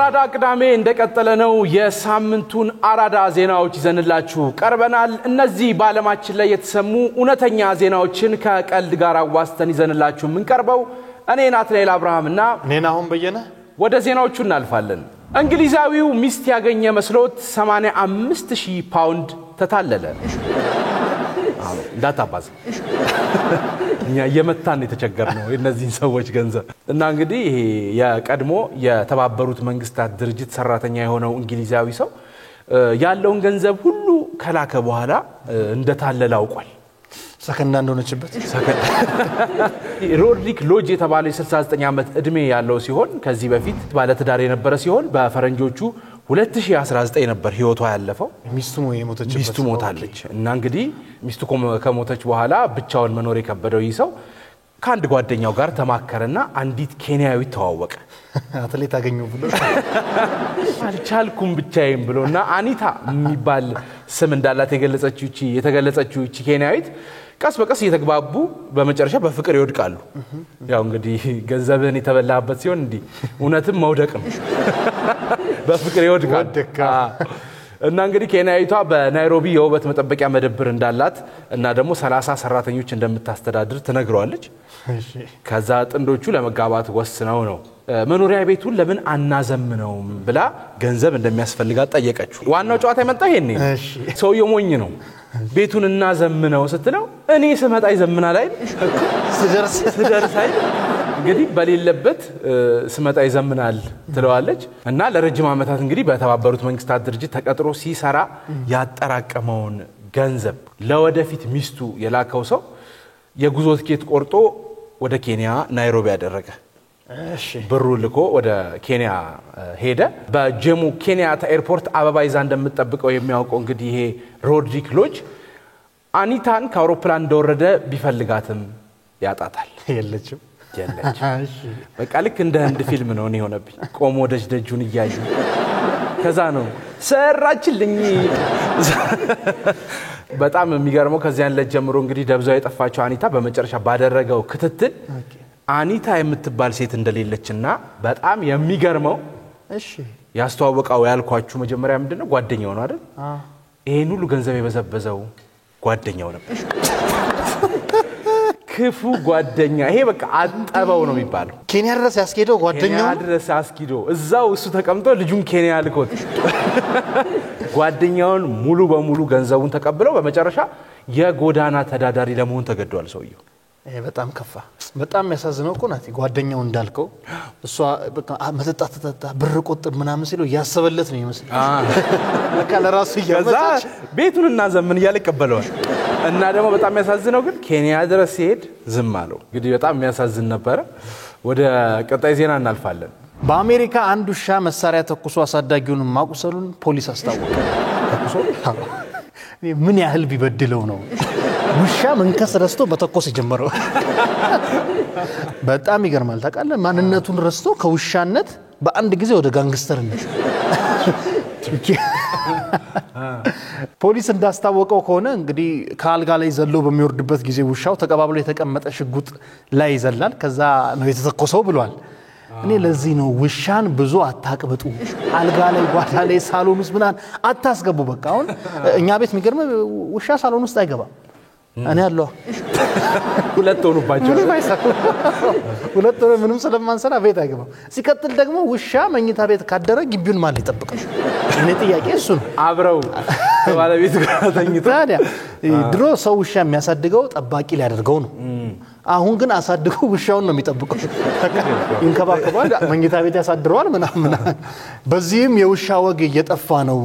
አራዳ ቅዳሜ እንደቀጠለ ነው የሳምንቱን አራዳ ዜናዎች ይዘንላችሁ ቀርበናል እነዚህ ባለማችን ላይ የተሰሙ ኡነተኛ ዜናዎችን ከቀልድ ጋር አዋስተን ይዘንላችሁ ምን ቀርበው እኔ ናትናኤል አብርሃምና እኔ ናሁን በየነ ወደ ዜናዎቹ እናልፋለን እንግሊዛዊው ሚስት ያገኘ መስሎት 85000 ፓውንድ ተታለለ ዳታባዝ እኛ የመታን የተቸገርነው እነዚህ ሰዎች ገንዘብ እና እንግዲህ ይሄ የቀድሞ የተባበሩት መንግስታት ድርጅት ሰራተኛ የሆነው እንግሊዛዊ ሰው ያለውን ገንዘብ ሁሉ ከላከ በኋላ እንደታለለ አውቋል ሰከንዳ እንደሆነችበት ሮድሪክ ሎጅ የተባለ 69 ዓመት እድሜ ያለው ሲሆን ከዚህ በፊት ባለ ትዳር የነበረ ሲሆን በፈረንጆቹ 2019 ነበር ህይወቷ ያለፈው ሚስቱ ሞታለች እና እንግዲህ ሚስቱ ከሞተች በኋላ ብቻውን መኖር የከበደው ይሰው ከአንድ ጓደኛው ጋር ተማከረና አንዲት ኬንያዊት ተዋወቀ አትሌት አገኘው ብሎ አልቻልኩም ብቻዬን ብሎና አኒታ የሚባል ስም እንዳላት የተገለጸችው እቺ ኬንያዊት ቀስ በቀስ እየተግባቡ በመጨረሻ በፍቅር ይወድቃሉ ያው እንግዲህ ገንዘብን የተበላበት ሲሆን እንዴ ኡነትም መውደቅ ነው በፍቅር ይወድቃል እና እንግዲህ ኬንያዊቷ በናይሮቢ የውበት መጠበቂያ መደብር እንዳላት እና ደግሞ 30 ሰራተኞች እንደምታስተዳድር ተነግሯለች ከዛ ጥንዶቹ ለመጋባት ወስነው ነው መኖሪያ ቤቱን ለምን አናዘምነውም ብላ ገንዘብ እንደሚያስፈልጋት ጠየቀችው ዋናው ጨዋታ የመጣ ይሄኔ ሰውየው ሞኝ ነው ቤቱን እናዘምነው ስትለው እኔ ስመጣ ይዘምናል አይደል ስደርስ አይደል እንግዲህ በሌለበት ስመጣ ይዘምናል ትለዋለች እና ለረጅም ዓመታት እንግዲህ በተባበሩት መንግስታት ድርጅት ተቀጥሮ ሲሰራ ያጠራቀመውን ገንዘብ ለወደፊት ሚስቱ የላከው ሰው የጉዞ ትኬት ቆርጦ ወደ ኬንያ ናይሮቢ ያደረገ ብሩ ልኮ ወደ ኬንያ ሄደ በጀሙ ኬንያታ ኤርፖርት አበባ ይዛ እንደምትጠብቀው የሚያውቀው እንግዲህ ይሄ ሮድሪክ ሎጅ አኒታን ከአውሮፕላን እንደወረደ ቢፈልጋትም ያጣታል የለችም በቃ ልክ እንደ አንድ ፊልም ነው ነው ሆነብኝ ቆሞ ደጅደጁን ይያዩ ከዛ ነው ሰራችልኝ በጣም የሚገርመው ከዚያን ለጀምሮ እንግዲህ ደብዛው የጠፋቸው አኒታ በመጨረሻ ባደረገው ክትትል አኒታ የምትባል ሴት እንደሌለችና በጣም የሚገርመው ያስተዋወቀው ያልኳችሁ መጀመሪያ ምንድነው ጓደኛው ነው አይደል ይሄን ሁሉ ገንዘብ የበዘበዘው ጓደኛው ነበር ክፉ ጓደኛ ይሄ በቃ አጠባው ነው የሚባለው ኬንያ ድረስ ያስኬደው ጓደኛው ድረስ አስኪዶ እዛው እሱ ተቀምጦ ልጁን ኬንያ ልኮት ጓደኛውን ሙሉ በሙሉ ገንዘቡን ተቀብለው በመጨረሻ የጎዳና ተዳዳሪ ለመሆን ተገዷል ሰውየው ይሄ በጣም ከፋ በጣም ያሳዝነው እኮ ናቲ ጓደኛው እንዳልከው እሷ በቃ መጠጣት ብር ቆጥብ ምናምን ሲለው ያሰበለት ነው ይመስል በቃ ለራሱ ያመጣች ቤቱን እናዘምን እያለ ይቀበለዋል እና ደግሞ በጣም ያሳዝነው ግን ኬንያ ድረስ ሲሄድ ዝም አለው እንግዲህ በጣም የሚያሳዝን ነበር ወደ ቀጣይ ዜና እናልፋለን በአሜሪካ አንድ ውሻ መሳሪያ ተኩሶ አሳዳጊውን ማቁሰሉን ፖሊስ አስታወቀ ተኩሶ ምን ያህል ቢበድለው ነው ውሻ መንከስ ረስቶ በተኮስ ይጀምራል በጣም ይገርማል ታውቃለህ ማንነቱን ረስቶ ከውሻነት በአንድ ጊዜ ወደ ጋንግስተርነት ፖሊስ እንዳስታወቀው ከሆነ እንግዲህ ካልጋ ላይ ዘሎ በሚወርድበት ጊዜ ውሻው ተቀባብሎ የተቀመጠ ሽጉጥ ላይ ይዘላል ከዛ ነው የተተኮሰው ብሏል እኔ ለዚህ ነው ውሻን ብዙ አታቅብጡ አልጋ ላይ ጓዳ ላይ ሳሎን ውስጥ ምናን አታስገቡ በቃ አሁን እኛ ቤት የሚገርም ውሻ ሳሎን ውስጥ አይገባም እኔ አለው ሁለት ሆኖባቸው ሁለት ሆኖ ምንም ስለማንሰራ ቤት አይገባም ሲቀጥል ደግሞ ውሻ መኝታ ቤት ካደረ ግቢውን ማን ይጠብቃል እኔ ጥያቄ እሱ ነው አብረው ባለቤት ጋር ተኝተው ታዲያ ድሮ ሰው ውሻ የሚያሳድገው ጠባቂ ሊያደርገው ነው አሁን ግን አሳድገው ውሻውን ነው የሚጠብቀው እንከባከባል መኝታ ቤት ያሳድረዋል ምናምን በዚህም የውሻ ወግ እየጠፋ ነው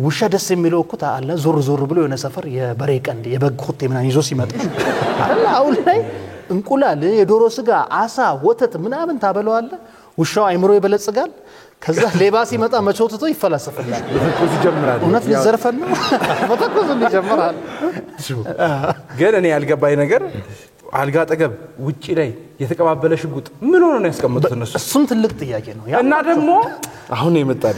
ውሻ ደስ የሚለው እኮ ታአለ ዞር ብሎ የሆነ ሰፈር የበሬ ቀንድ የበግ ሆቴ ምናምን ይዞ ሲመጣ አይደል አሁን ላይ እንቁላል የዶሮ ስጋ አሳ ወተት ምናምን ታበለዋል ውሻው አይምሮ ይበለጽጋል ከዛ ሌባ ሲመጣ መቾትቶ ይፈላሰፈላል ተኮስ ይጀምራል እውነት ሊዘርፈን ነው ተኮስ ይጀምራል ግን እኔ ያልገባኝ ነገር አልጋ ጠገብ ውጪ ላይ የተቀባበለ ሽጉጥ ምን ሆኖ ነው ያስቀመጡት እነሱ እሱም ትልቅ ጥያቄ ነው እና ደግሞ አሁን የመጣል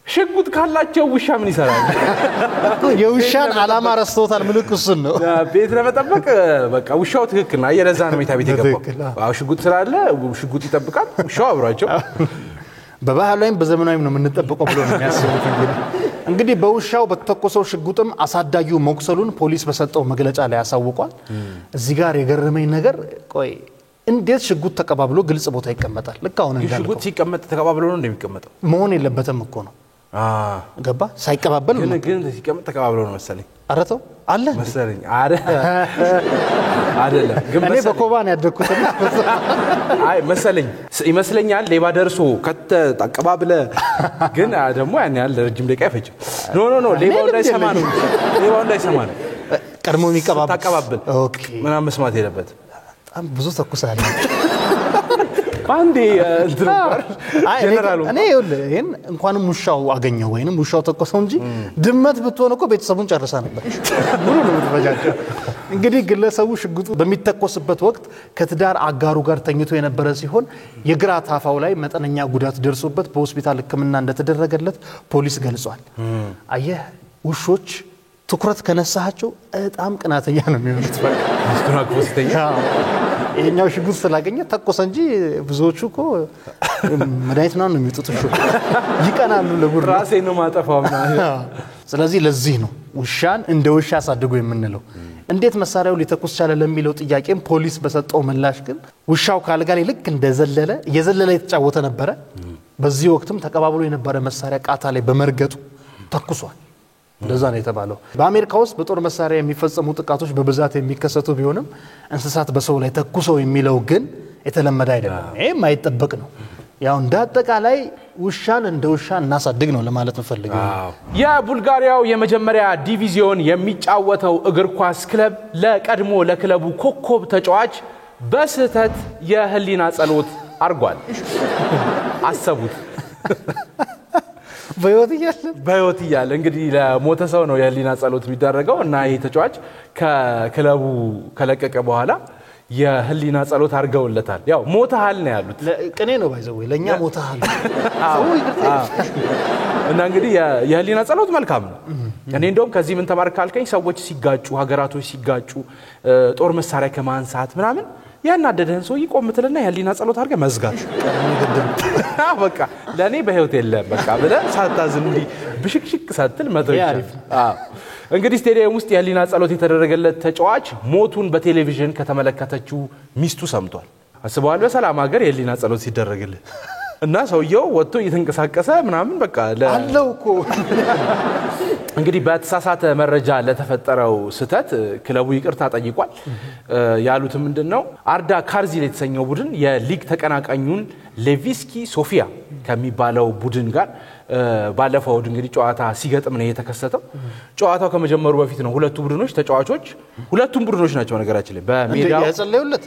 ሽጉጥ ካላቸው ውሻ ምን ይሰራል የውሻን አላማ ረስተውታል ምልክቱን ነው ቤት ለመጠበቅ በቃ ውሻው ትክክል ነው አየለዛ ነው ሜታ ቤት የገባው ሽጉጥ ስላለ ሽጉጥ ይጠብቃል ውሻው አብራቸው በባህላዊም በዘመናዊም ነው የምንጠብቀው ብሎ ነው የሚያስቡት እንግዲህ በውሻው በተተኮሰው ሽጉጥም አሳዳጊው መቁሰሉን ፖሊስ በሰጠው መግለጫ ላይ ያሳውቋል እዚህ ጋር የገረመኝ ነገር ቆይ እንዴት ሽጉጥ ተቀባብሎ ግልጽ ቦታ ይቀመጣል ልክ አሁን እንዳልከው ሽጉጥ ሲቀመጥ ተቀባብሎ ነው እንደሚቀመጠው መሆን የለበትም እኮ ነው ገባ ሳይቀባበል ግን ሲቀመጥ ተቀባብሎ ነው መሰለኝ አረተው አለ መሰለኝ አይደለም ግን እኔ በኮባን ያደኩትና አይ መሰለኝ ይመስለኛል ሌባ ደርሶ ከተቀባብለ ግን ደግሞ ያን ያህል ረጅም ደቂቃ አይፈጅም ኖ ሌባው እንዳይሰማ ነው ቀድሞ የሚቀባበል ተቀባብል ኦኬ ምናምን መስማት የለበት በጣም ብዙ ተኩሳለ ባንዴ ድርባር ጀነራሉ እኔ ይሄን እንኳንም ሙሻው አገኘው ወይንም ሙሻው ተቆሰው እንጂ ድመት ብትሆን እኮ ቤተሰቡን ጨርሳ ነበር ሙሉ ነው ተፈጃጀ እንግዲህ ግለሰቡ ሽጉጡ በሚተኮስበት ወቅት ከትዳር አጋሩ ጋር ተኝቶ የነበረ ሲሆን የግራ ታፋው ላይ መጠነኛ ጉዳት ደርሶበት በሆስፒታል ሕክምና እንደተደረገለት ፖሊስ ገልጿል አየህ ውሾች ትኩረት ከነሳቸው በጣም ቅናተኛ ነው የሚሆኑት በቃ ይሄኛው ሽጉጥ ስላገኘ ተቆሰ እንጂ ብዙዎቹ እኮ መድኃኒት ነው የሚጥጡት ይቀናሉ ለጉር ራሴ ነው ማጠፋው ስለዚህ ለዚህ ነው ውሻን እንደ ውሻ አሳድጎ የምንለው እንዴት መሳሪያው ሊተኩስ ቻለ ለሚለው ጥያቄም ፖሊስ በሰጠው ምላሽ ግን ውሻው ካልጋ ላይ ልክ እንደዘለለ የዘለለ የተጫወተ ነበር በዚህ ወቅትም ተቀባብሎ የነበረ መሳሪያ ቃታ ላይ በመርገጡ ተኩሷል እንደዛ ነው የተባለው በአሜሪካ ውስጥ በጦር መሳሪያ የሚፈጸሙ ጥቃቶች በብዛት የሚከሰቱ ቢሆንም እንስሳት በሰው ላይ ተኩሰው የሚለው ግን የተለመደ አይደለም ይሄ ማይጠበቅ ነው ያው እንዳጠቃላይ ውሻን እንደ ውሻ እናሳድግ ነው ለማለት እንፈልጋለን የቡልጋሪያው የመጀመሪያ ዲቪዚዮን የሚጫወተው እግር ኳስ ክለብ ለቀድሞ ለክለቡ ኮከብ ተጫዋች በስህተት የህሊና ጸሎት አርጓል አሰቡት በህይወት ይያለ እንግዲህ ለሞተ ሰው ነው የህሊና ጸሎት የሚደረገው እና ይሄ ተጫዋች ከክለቡ ከለቀቀ በኋላ የህሊና ጸሎት አርገውለታል ያው ሞተሃል ነው ያሉት ለቅኔ ነው ባይዘው ለኛ ሞተሃል እና እንግዲህ የህሊና ጸሎት መልካም ነው እኔ እንደውም ከዚህ ምን ተማርካልከኝ ሰዎች ሲጋጩ ሀገራቶች ሲጋጩ ጦር መሳሪያ ከማንሳት ምናምን ያናደደን ሰው ይቆምትልና የህሊና ጸሎት አርገ መዝጋት በቃ ለኔ በህይወት የለም በቃ ብለ ሳታዝን እንዲ ብሽክሽክ ሳትል መተው እንግዲህ ስቴዲየም ውስጥ የህሊና ጸሎት የተደረገለት ተጫዋች ሞቱን በቴሌቪዥን ከተመለከተችው ሚስቱ ሰምቷል አስበዋል በሰላም ሀገር የህሊና ጸሎት ሲደረግልህ እና ሰውየው ወጥቶ እየተንቀሳቀሰ ምናምን በቃ አለው እኮ እንግዲህ በተሳሳተ መረጃ ለተፈጠረው ስተት ክለቡ ይቅርታ ጠይቋል ያሉት ምንድነው አርዳ ካርዚል የተሰኘው ቡድን የሊግ ተቀናቃኙን ሌቪስኪ ሶፊያ ከሚባለው ቡድን ጋር ባለፈው እንግዲህ ጨዋታ ሲገጥም ነው የተከሰተው ጨዋታው ከመጀመሩ በፊት ነው ሁለቱም ቡድኖች ናቸው ነገራችን ላይ በሜዳው ያጸለዩለት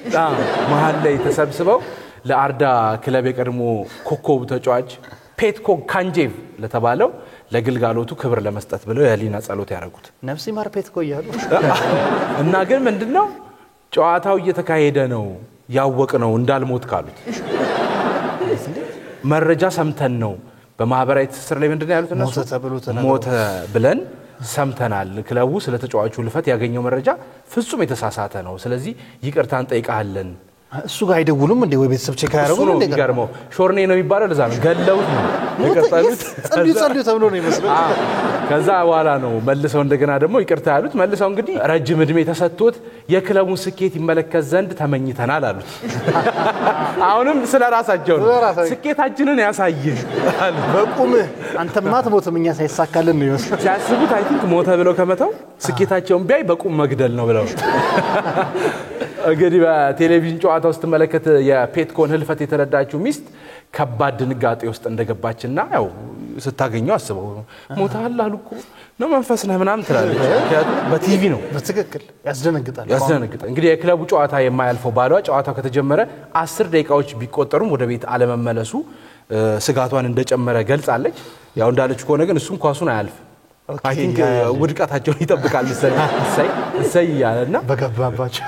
መሃል ላይ ተሰብስበው ለአርዳ ክለብ የቀድሞ ኮከብ ተጫዋች ፔትኮ ካንጄቭ ለተባለው ለግልጋሎቱ ክብር ለመስጠት ብለው የህሊና ጸሎት ያደረጉት ነፍሲ ማር ፔትኮ ይያሉ እና ግን ምንድነው ጨዋታው እየተካሄደ ነው ያወቅነው እንዳልሞት ካሉት መረጃ ሰምተን ነው በማህበራዊ ትስስር ላይ ምንድነው ያሉት እነሱ ሞተ ብለን ሰምተናል ክለቡ ስለ ተጫዋቹ ልፈት ያገኘው መረጃ ፍጹም የተሳሳተ ነው ስለዚህ ይቅርታን ጠይቃለን እሱ ጋር አይደውሉም እንዴ ወይ ቤተሰብ ቼክ ያደርጉ ነው ገርመው ሾርኔ ነው የሚባለው ለዛ ነው ገለውት ነው የቀጠሉት ጸልዩ ተብሎ ነው ይመስላል ከዛ በኋላ ነው መልሰው እንደገና ደግሞ ይቅርታ ያሉት መልሰው እንግዲህ ረጅም እድሜ ተሰጥቶት የክለቡን ስኬት ይመለከት ዘንድ ተመኝተናል አሉት አሁንም ስለራሳቸው ስኬታችንን ያሳየን በቁም አንተማ ትሞትም እኛ ሳይሳካልን ነው ይመስላል ሲያስቡት አይ ቲንክ ሞተ ብለው ከመተው ስኬታቸውን ቢያይ በቁም መግደል ነው ብለው እንግዲህ በቴሌቪዥን ጨዋታ ውስጥ ተመለከተ የፔትኮን ህልፈት የተረዳችው ሚስት ከባድ ድንጋጤ ውስጥ እንደገባችና ያው ስታገኘው አስበው ሞታል አሉኮ ነው መንፈስ ነህ ምናምን ትላለች ምክንያቱም በቲቪ ነው በትክክል ያስደነግጣል እንግዲህ የክለቡ ጨዋታ የማያልፈው ባሏ ጨዋታው ከተጀመረ 10 ደቂቃዎች ቢቆጠሩም ወደ ቤት አለመመለሱ ስጋቷን እንደጨመረ ገልጻለች ያው እንዳለች ከሆነ ግን እሱም ኳሱን አያልፍ አይ ቲንክ ውድቀታቸውን ይጠብቃል እሰይ ያለና በገባባቸው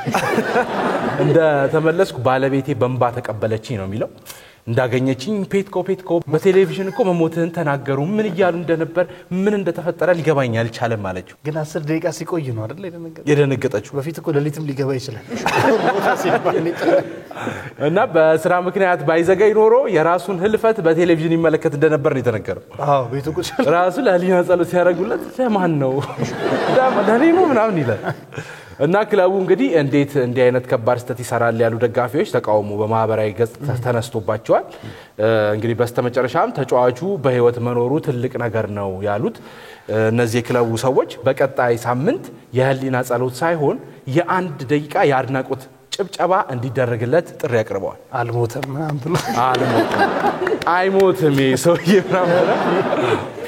እንደ ተመለስኩ ባለቤቴ በእንባ ተቀበለችኝ ነው የሚለው እንዳገኘችኝ ፔትኮ በቴሌቪዥን እኮ መሞትህን ተናገሩ ምን ይያሉ እንደነበር ምን እንደተፈጠረ ሊገባኝ አልቻለም አለችው ግን 10 ደቂቃ ሲቆይ ነው አይደል የደነገጠችው በፊት እኮ ለሊትም ሊገባ ይችላል እና በስራ ምክንያት ባይዘገይ ኖሮ የራሱን ህልፈት በቴሌቪዥን ይመለከት እንደነበር ነው የተነገረው አዎ ቤቱ ቁጭ ራሱ ለህሊና ጸሎት ሲያደርጉለት ለማን ነው ለኔ ነው ምናምን ይላል እና ክለቡ እንግዲህ እንዴት እንዲህ አይነት ከባድ ስተት ይሰራል ያሉ ደጋፊዎች ተቃውሞ በማህበራዊ ገጽ ተነስቶባቸዋል እንግዲህ በስተመጨረሻም ተጫዋቹ በህይወት መኖሩ ትልቅ ነገር ነው ያሉት እነዚህ የክለቡ ሰዎች በቀጣይ ሳምንት የህሊና ጸሎት ሳይሆን የአንድ ደቂቃ የአድናቆት ጭብጨባ እንዲደረግለት ጥሪ ያቀርበዋል አልሞተም ምናምን ብሎ አይሞትም ሰውዬ ምናምን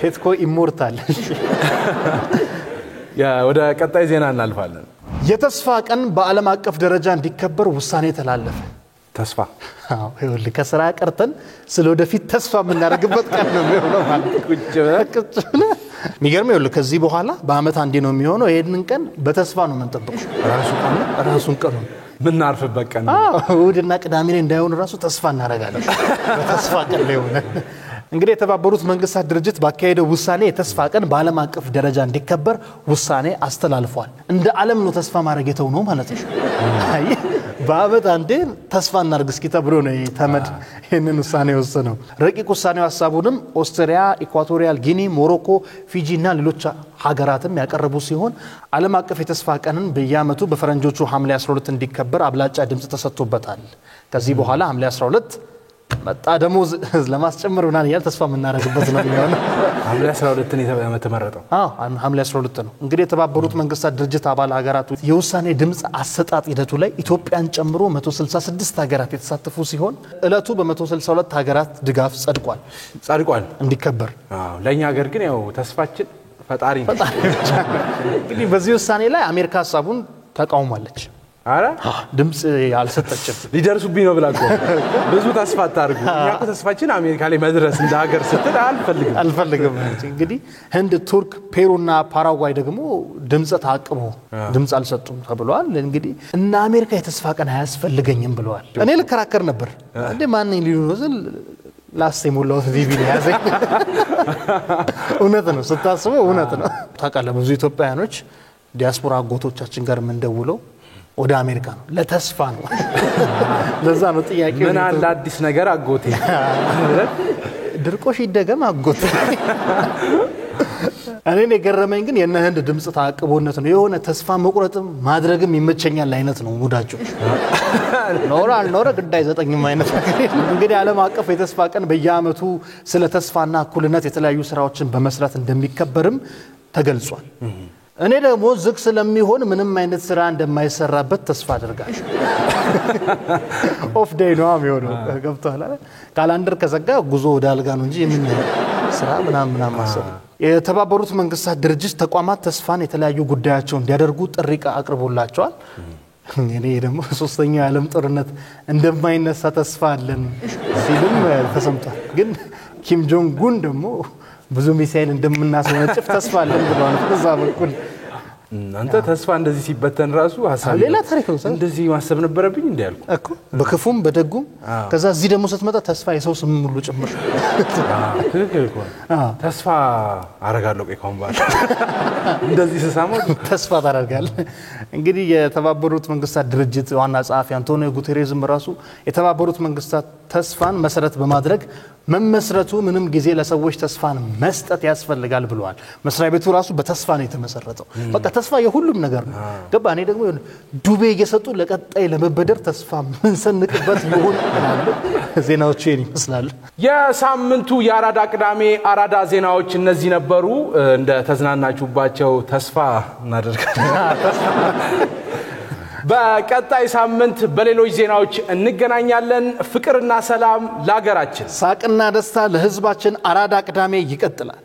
ፔትኮ ኢሞርታል ወደ ቀጣይ ዜና እናልፋለን የተስፋ ቀን በዓለም አቀፍ ደረጃ እንዲከበር ውሳኔ ተላለፈ ተስፋ አዎ ይኸውልህ ከስራ ቀርተን ስለወደፊት ተስፋ የምናደርግበት ቀን ነው የሚሆነው ማለት ቁጭ ብለህ የሚገርም ይኸውልህ ከዚህ በኋላ በአመት አንዴ ነው የሚሆነው ይሄንን ቀን በተስፋ ነው የምንጠብቀው ራሱን ቀኑ ምን አርፍበት ቀን እሑድና ቅዳሜ እንዳይሆን ራሱ ተስፋ እናደርጋለን በተስፋ ቀን ላይ ሆነ እንግዲህ የተባበሩት መንግስታት ድርጅት ባካሄደው ውሳኔ የተስፋ ቀን በዓለም አቀፍ ደረጃ እንዲከበር ውሳኔ አስተላልፏል እንደ ዓለም ነው ተስፋ ማድረግ የተው ነው ማለት ነው በአመት አንዴ ተስፋ እናድርግ እስኪ ተብሎ ነው ተመድ ይሄንን ውሳኔ ወሰነው ረቂቅ ውሳኔው ሐሳቡንም ኦስትሪያ ኢኳቶሪያል ጊኒ ሞሮኮ ፊጂ እና ሌሎች ሀገራትም ያቀርቡ ሲሆን ዓለም አቀፍ የተስፋ ቀንን በየአመቱ በፈረንጆቹ ሐምሌ 12 እንዲከበር አብላጫ ድምጽ ተሰጥቶበታል ከዚህ በኋላ ሐምሌ 12 መጣ ደሞዝ ለማስጨመር ምናን ያል ተስፋ የምናደርግበት ነው የሚሆነው ሐምሌ 12 ነው የተመረጠው ሐምሌ 12 ነው እንግዲህ የተባበሩት መንግስታት ድርጅት አባል ሀገራት የውሳኔ ድምጽ አሰጣጥ ሂደቱ ላይ ኢትዮጵያን ጨምሮ 166 ሀገራት የተሳተፉ ሲሆን እለቱ በ162 ሀገራት ድጋፍ ጸድቋል እንዲከበር ለኛ ሀገር ግን ያው ተስፋችን ፈጣሪ እንግዲህ በዚህ ውሳኔ ላይ አሜሪካ ሐሳቡን ተቃውማለች አረ ድምጽ ያልሰጠችም ሊደርሱብኝ ነው ብላቆ ብዙ ተስፋ ታርጉ ያቆ ተስፋችን አሜሪካ ላይ መድረስ እንደ ሀገር ስትል አልፈልግም እንግዲህ ህንድ ቱርክ ፔሩና ፓራጓይ ደግሞ ድምጽ ታቅቦ ድምጽ አልሰጡም ተብሏል እንግዲህ እና አሜሪካ የተስፋ ቀን አያስፈልገኝም ብለዋል እኔ ልከራከር ነበር እንዴ ማን ሊሉዝል ላስቴ ሙላው ቲቪ ላይ ያዘኝ እውነት ነው ስታስበው እውነት ነው ታውቃለህ ብዙ ኢትዮጵያውያኖች ዲያስፖራ አጎቶቻችን ጋር ምን ደውለው ወደ አሜሪካ ነው ለተስፋ ነው ለዛ ነው ጥያቄው ምን አለ አዲስ ነገር አጎቴ ድርቆሽ ይደገም አጎቴ እኔ ገረመኝ ግን የነህንድ ድምጽ ታቅቦነት ነው የሆነ ተስፋ መቁረጥም ማድረግም ይመቸኛል አይነት ነው ሙዳቸው ኖራ ግዳይ ዘጠኝም አይነት እንግዲህ ዓለም አቀፍ የተስፋ ቀን በየአመቱ ስለ ተስፋና እኩልነት የተለያዩ ስራዎችን በመስራት እንደሚከበርም ተገልጿል እኔ ደግሞ ዝቅ ስለሚሆን ምንም አይነት ስራ እንደማይሰራበት ተስፋ አደርጋለሁ ኦፍ ዴይ ነው የሚሆነው ገብቷል ካላንደር ከዘጋ ጉዞ ወደ አልጋ ነው እንጂ ምን ስራ ምናምን ማሰብ የተባበሩት መንግስታት ድርጅት ተቋማት ተስፋን የተለያዩ ጉዳያቸው እንዲያደርጉ ጥሪ አቅርቦላቸዋል እኔ ደግሞ ሶስተኛው የዓለም ጦርነት እንደማይነሳ ተስፋ አለን ሲልም ተሰምቷል ግን ኪም ጆንግ ኡን ደግሞ ብዙ ሚሳኤል እንደምናስወነጭፍ ተስፋ አለን ብለዋል ከዛ በኩል አንተ ተስፋ እንደዚህ ሲበተን ራሱ ሐሳብ ሌላ ታሪክ ነው እንደዚህ ማሰብ ነበረብኝ እንዴ ያልኩ እኮ በክፉም በደጉም ከዛ እዚህ ደግሞ ስትመጣ ተስፋ የሰው ስም ሁሉ ጭምር ተስፋ አረጋለሁ ቆይቷን እንደዚህ ተሳመው ተስፋ ታደርጋለህ እንግዲህ የተባበሩት መንግስታት ድርጅት ዋና ጸሐፊ አንቶኒዮ ጉቴሬዝም ራሱ የተባበሩት መንግስታት ተስፋን መሰረት በማድረግ መመስረቱ ምንም ጊዜ ለሰዎች ተስፋን መስጠት ያስፈልጋል ብለዋል መስሪያ ቤቱ ራሱ በተስፋ ነው የተመሰረተው በቃ ተስፋ የሁሉም ነገር ነው ገባ እኔ ደግሞ ዱቤ እየሰጡ ለቀጣይ ለመበደር ተስፋ ምንሰንቅበት ይሆን ዜናዎቹ ይመስላል የሳምንቱ የአራዳ ቅዳሜ አራዳ ዜናዎች እነዚህ ነበሩ እንደ ተዝናናችሁባቸው ተስፋ እናደርጋለን በቀጣይ ሳምንት በሌሎች ዜናዎች እንገናኛለን ፍቅርና ሰላም ለሀገራችን ሳቅና ደስታ ለህዝባችን አራዳ ቅዳሜ ይቀጥላል